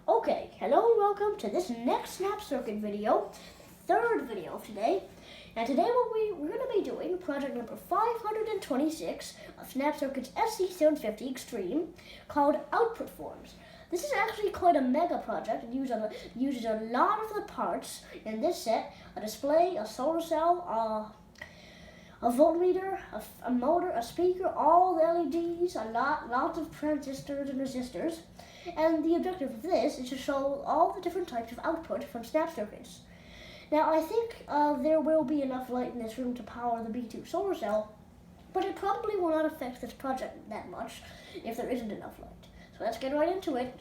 Okay, hello and welcome to this next snap circuit video, the third video of today. And today we're going to be doing project number 526 of Snap Circuit's SC-750 Extreme called Output Forms. This is actually quite a mega project. It uses a lot of the parts in this set: a display, a solar cell, a voltmeter, a motor, a speaker, all the LEDs, lots of transistors and resistors. And the objective of this is to show all the different types of output from snap circuits. Now, I think there will be enough light in this room to power the B2 solar cell, but it probably will not affect this project that much if there isn't enough light. So let's get right into it.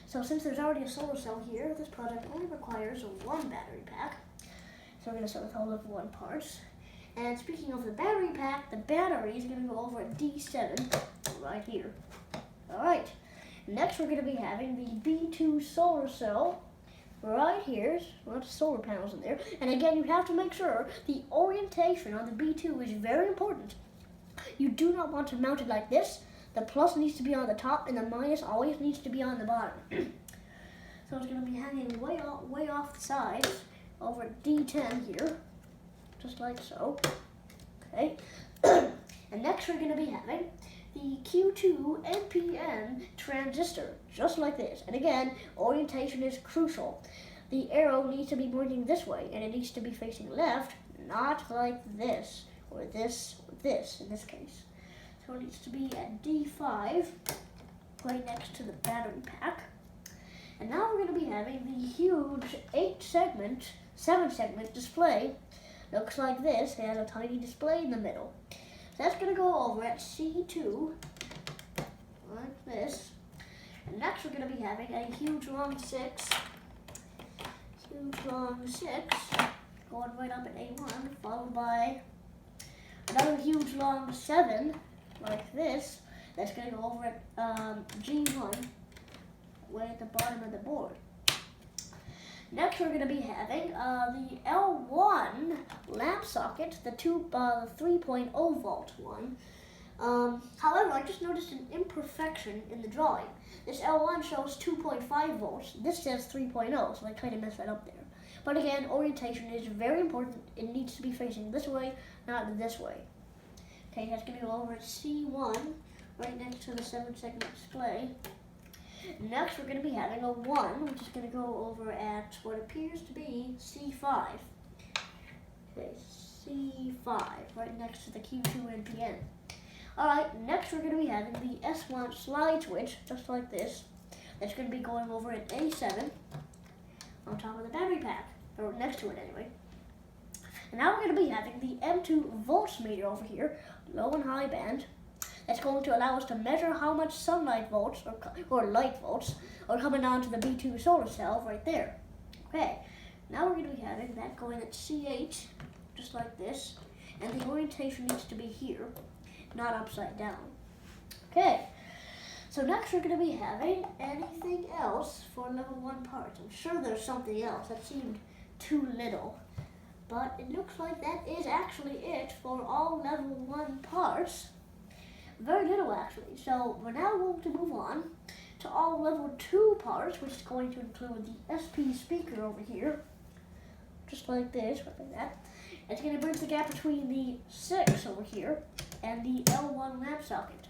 So since there's already a solar cell here, this project only requires one battery pack. So we're going to start with all level 1 parts. And speaking of the battery pack, the battery is going to go over at D7 right here. All right. Next, we're going to be having the B2 solar cell right here. Lots of solar panels in there. And again, you have to make sure the orientation on the B2 is very important. You do not want to mount it like this. The plus needs to be on the top, and the minus always needs to be on the bottom. So it's going to be hanging way off the sides over D10 here, just like so. Okay. And next, we're going to be having the Q2 NPN transistor, just like this. And again, orientation is crucial. The arrow needs to be pointing this way, and it needs to be facing left, not like this, or this, or this in this case. So it needs to be at D5, right next to the battery pack. And now we're going to be having the huge 7-segment display. Looks like this. It has a tiny display in the middle. So that's going to go over at C2, like this. And next we're going to be having a huge long 6, going right up at A1, followed by another huge long 7, like this. That's going to go over at G1, way at the bottom of the board. Next, we're going to be having the L1 lamp socket, the 3.0 volt one. However, I just noticed an imperfection in the drawing. This L1 shows 2.5 volts. This says 3.0, so I kind of messed that up there. But again, orientation is very important. It needs to be facing this way, not this way. Okay, that's going to go over at C1, right next to the 7-segment display. Next, we're going to be having a 1, which is going to go over at what appears to be C5. Okay, C5, right next to the Q2 NPN. Alright, next we're going to be having the S1 slide switch, just like this. That's going to be going over at A7, on top of the battery pack, or next to it anyway. And now we're going to be having the M2 voltmeter over here, low and high band. That's going to allow us to measure how much sunlight volts or light volts are coming onto the B2 solar cell right there. Okay, now we're going to be having that going at C8, just like this, and the orientation needs to be here, not upside down. Okay, so next we're going to be having anything else for level 1 parts. I'm sure there's something else that seemed too little, but it looks like that is actually it for all level 1 parts. Very little, actually. So we're now going to move on to all level 2 parts, which is going to include the SP speaker over here, just like this, right like that. It's going to bridge the gap between the 6 over here and the L1 lamp socket.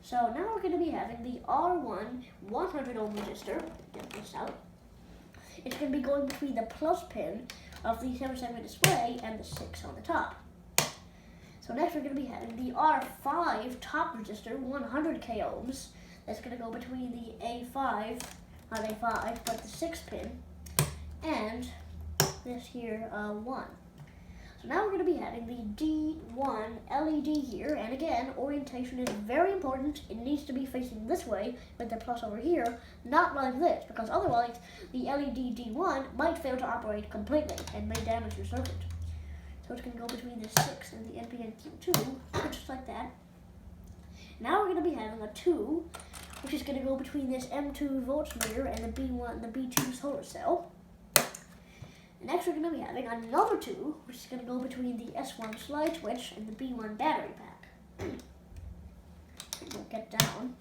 So now we're going to be having the R1 100 ohm resistor. Get this out. It's going to be going between the plus pin of the 7-segment display and the 6 on the top. So next we're going to be having the R5 top resistor, 100 k ohms. That's going to go between the A5, not A5, but the 6 pin, and this here 1. So now we're going to be having the D1 LED here, and again, orientation is very important. It needs to be facing this way with the plus over here, not like this, because otherwise the LED D1 might fail to operate completely and may damage your circuit. So it's going to go between the 6 and the NPN Q2, just like that. Now we're going to be having a 2, which is going to go between this M2 voltmeter and the B2 solar cell. And next we're going to be having another 2, which is going to go between the S1 slide switch and the B1 battery pack. We'll get down.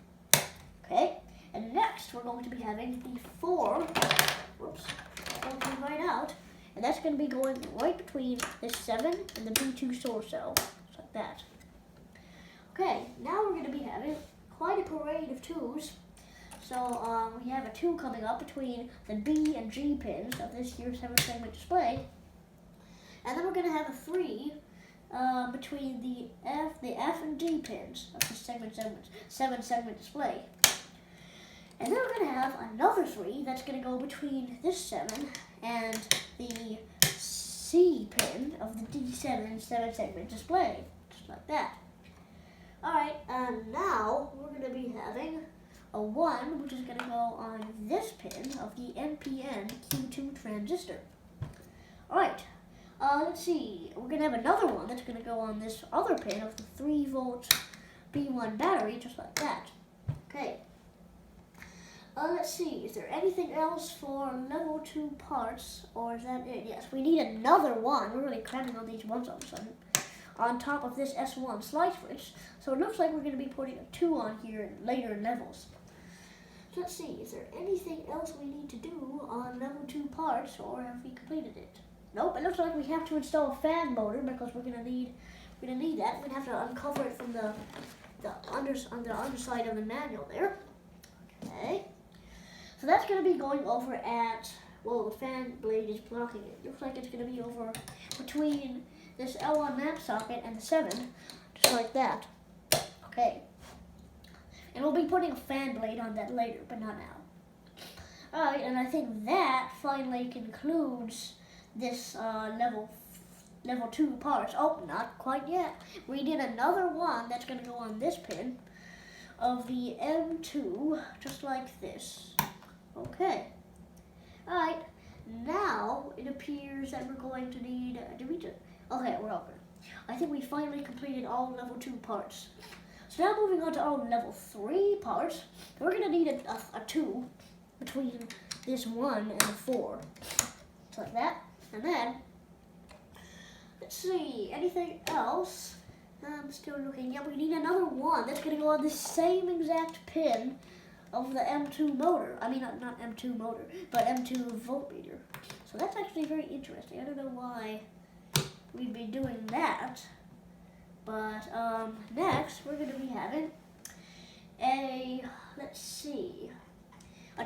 Okay. And next, we're going to be having the 4. Whoops. Going to be right out. And that's going to be going right between this 7 and the B2 solar cell. Just like that. Okay, now we're going to be having quite a parade of 2s. So we have a 2 coming up between the B and G pins of this year's 7-segment display. And then we're going to have a 3 between the F and D pins of the 7-segment display. And then we're going to have another 3 that's going to go between this 7 and the C pin of the D7 7-segment display. Just like that. Alright, and now we're going to be having a 1, which is going to go on this pin of the NPN Q2 transistor. Alright, let's see. We're going to have another one that's going to go on this other pin of the 3-volt B1 battery, just like that. Okay. Let's see. Is there anything else for level 2 parts, or is that it? Yes, we need another 1. We're really cramming on these ones all of a sudden. On top of this S1 slide switch. So it looks like we're going to be putting a 2 on here later in levels. So let's see. Is there anything else we need to do on level 2 parts, or have we completed it? Nope. It looks like we have to install a fan motor because we're going to need that. We're going to have to uncover it from the underside of the manual there. Okay. So that's going to be going over at, well, the fan blade is blocking it. Looks like it's going to be over between this L1 map socket and the 7, just like that. Okay. And we'll be putting a fan blade on that later, but not now. Alright, and I think that finally concludes this level 2 parts. Oh, not quite yet. We did another one that's going to go on this pin of the M2, just like this. Okay. Alright, now it appears that we're going to need, okay, we're all good. I think we finally completed all level 2 parts. So now moving on to our level 3 parts, we're going to need a 2 between this 1 and the 4. Just like that. And then, let's see, anything else? I'm still looking. Yeah, we need another 1 that's going to go on the same exact pin of the M2 motor. I mean, not M2 motor, but M2 voltmeter. So that's actually very interesting. I don't know why we'd be doing that. But next, we're going to be having a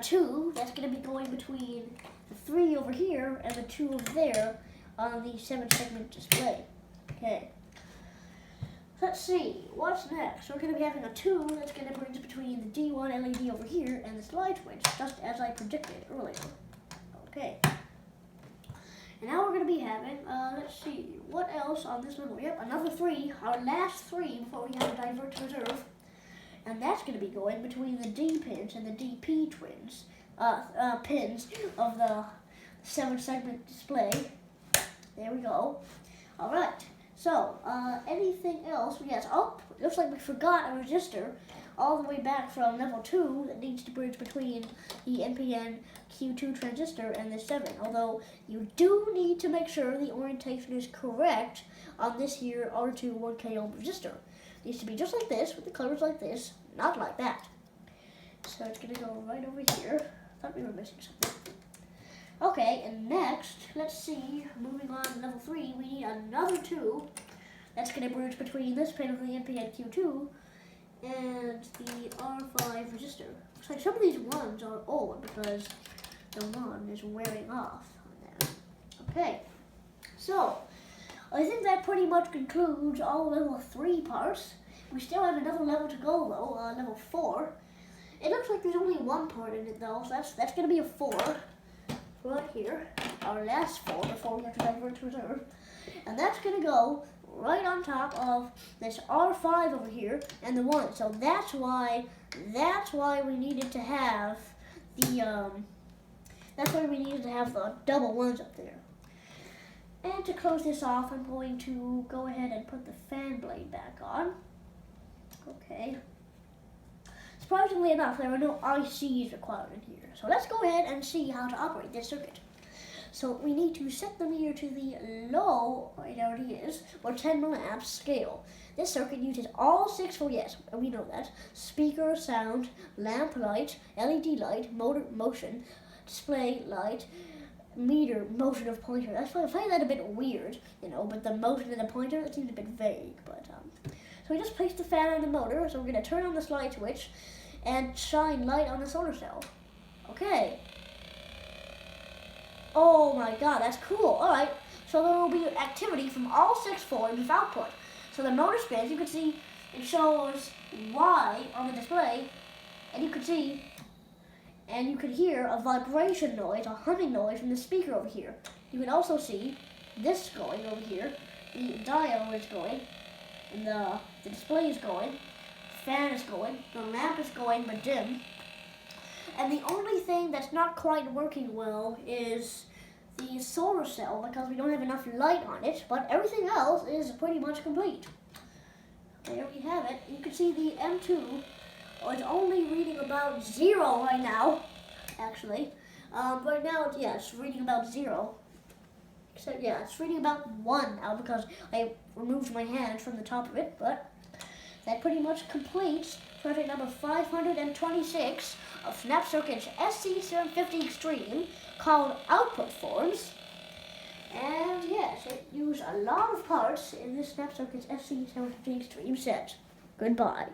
2 that's going to be going between the 3 over here and the 2 over there on the 7-segment display. Okay. Let's see, what's next? We're going to be having a 2 that's going to bridge between the D1 LED over here and the slide switch, just as I predicted earlier. Okay. And now we're going to be having, let's see, what else on this level? Yep, another 3, our last 3 before we have a divert to reserve. And that's going to be going between the D pins and the DP pins of the 7-segment display. There we go. All right. So, anything else? Yes. Oh, looks like we forgot a resistor all the way back from level 2 that needs to bridge between the NPN Q2 transistor and the 7. Although you do need to make sure the orientation is correct on this here R2 1K ohm resistor. It needs to be just like this, with the colors like this, not like that. So it's going to go right over here. I thought we were missing something. Okay, and next, let's see, moving on to level 3, we need another 2 that's going to bridge between this pin of the NPN Q2 and the R5 resistor. Looks like some of these ones are old because the 1 is wearing off on them. Okay, so I think that pretty much concludes all level 3 parts. We still have another level to go though, level 4. It looks like there's only 1 part in it though, so that's going to be a 4. Right here, our last 4 before we have to divert to reserve. And that's going to go right on top of this R5 over here and the 1. So that's why we needed to have the double 1s up there. And to close this off, I'm going to go ahead and put the fan blade back on. Okay. Surprisingly enough, there are no ICs required in here. So let's go ahead and see how to operate this circuit. So we need to set the meter to the low, it already is, or 10 milliamps scale. This circuit uses all 6 volts, yes, we know that, speaker, sound, lamp light, LED light, motor motion, display light, meter, motion of pointer. I find that a bit weird, but the motion of the pointer, it seems a bit vague, but, so we just placed the fan on the motor, so we're going to turn on the slide switch and shine light on the solar cell. Okay. Oh my god, that's cool. Alright, so there will be activity from all 6 forms of output. So the motor spins, you can see it shows Y on the display, and you can see, and you can hear a vibration noise, a humming noise from the speaker over here. You can also see this going over here, the dial is going, and the display is going, fan is going, the lamp is going but dim. And the only thing that's not quite working well is the solar cell because we don't have enough light on it, but everything else is pretty much complete. There we have it. You can see the M2 is only reading about 0 right now, actually. Right now, it's reading about 0. So yeah, it's reading about 1 now because I removed my hand from the top of it, but that pretty much completes project number 526 of Snap Circuit's SC-750 Extreme called Output Forms. And yes, it used a lot of parts in this Snap Circuit's SC-750 Extreme set. Goodbye.